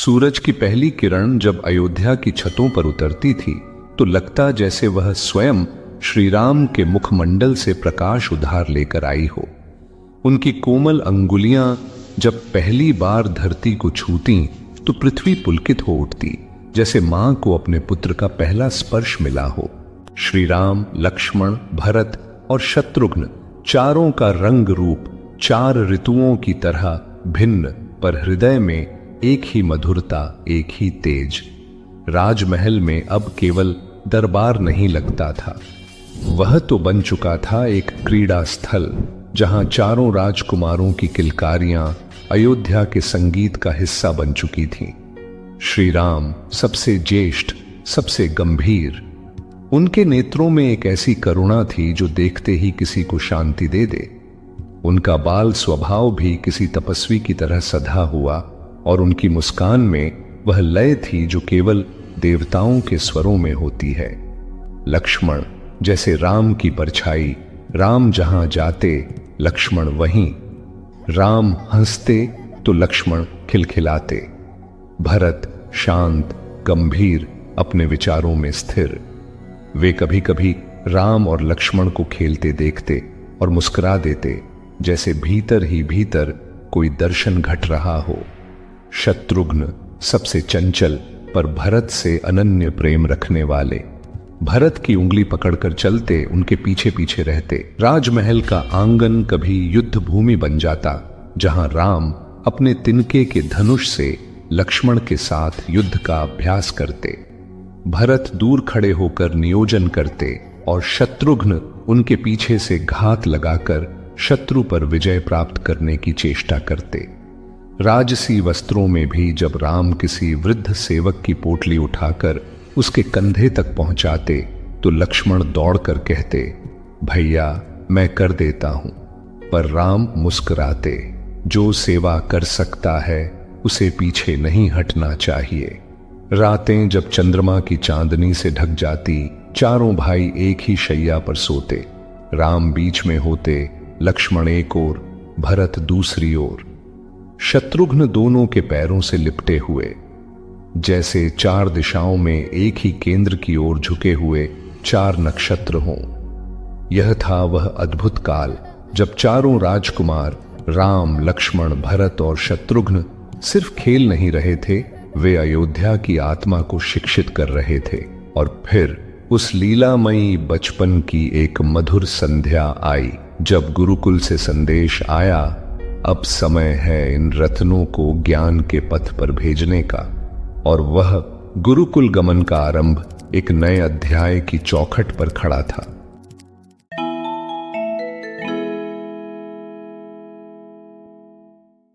सूरज की पहली किरण जब अयोध्या की छतों पर उतरती थी तो लगता जैसे वह स्वयं श्री राम के मुखमंडल से प्रकाश उधार लेकर आई हो। उनकी कोमल अंगुलियां जब पहली बार धरती को छूती तो पृथ्वी पुलकित हो उठती, जैसे मां को अपने पुत्र का पहला स्पर्श मिला हो। श्री राम, लक्ष्मण, भरत और शत्रुघ्न चारों का रंग रूप चार ऋतुओं की तरह भिन्न, पर हृदय में एक ही मधुरता, एक ही तेज। राजमहल में अब केवल दरबार नहीं लगता था, वह तो बन चुका था एक क्रीड़ा स्थल, जहां चारों राजकुमारों की किलकारियां अयोध्या के संगीत का हिस्सा बन चुकी थीं। श्री राम सबसे ज्येष्ठ, सबसे गंभीर। उनके नेत्रों में एक ऐसी करुणा थी जो देखते ही किसी को शांति दे दे। उनका बाल स्वभाव भी किसी तपस्वी की तरह सधा हुआ और उनकी मुस्कान में वह लय थी जो केवल देवताओं के स्वरों में होती है। लक्ष्मण जैसे राम की परछाई, राम जहां जाते लक्ष्मण वहीं। राम हंसते तो लक्ष्मण खिलखिलाते। भरत शांत, गंभीर, अपने विचारों में स्थिर। वे कभी कभी राम और लक्ष्मण को खेलते देखते और मुस्कुरा देते, जैसे भीतर ही भीतर कोई दर्शन घट रहा हो। शत्रुघ्न सबसे चंचल पर भरत से अनन्य प्रेम रखने वाले। भरत की उंगली पकड़कर चलते, उनके पीछे पीछे रहते। राजमहल का आंगन कभी युद्ध भूमि बन जाता, जहां राम अपने तिनके के धनुष से लक्ष्मण के साथ युद्ध का अभ्यास करते। भरत दूर खड़े होकर नियोजन करते और शत्रुघ्न उनके पीछे से घात लगाकर शत्रु पर विजय प्राप्त करने की चेष्टा करते। राजसी वस्त्रों में भी जब राम किसी वृद्ध सेवक की पोटली उठाकर उसके कंधे तक पहुंचाते तो लक्ष्मण दौड़कर कहते, भैया मैं कर देता हूं। पर राम मुस्कुराते, जो सेवा कर सकता है उसे पीछे नहीं हटना चाहिए। रातें जब चंद्रमा की चांदनी से ढक जाती, चारों भाई एक ही शैया पर सोते। राम बीच में होते, लक्ष्मण एक ओर, भरत दूसरी ओर। शत्रुघ्न दोनों के पैरों से लिपटे हुए, जैसे चार दिशाओं में एक ही केंद्र की ओर झुके हुए चार नक्षत्र हों। यह था वह अद्भुत काल जब चारों राजकुमार राम, लक्ष्मण, भरत और शत्रुघ्न सिर्फ खेल नहीं रहे थे, वे अयोध्या की आत्मा को शिक्षित कर रहे थे। और फिर उस लीलामयी बचपन की एक मधुर संध्या आई, जब गुरुकुल से संदेश आया, अब समय है इन रत्नों को ज्ञान के पथ पर भेजने का। और वह गुरुकुल गमन का आरंभ एक नए अध्याय की चौखट पर खड़ा था।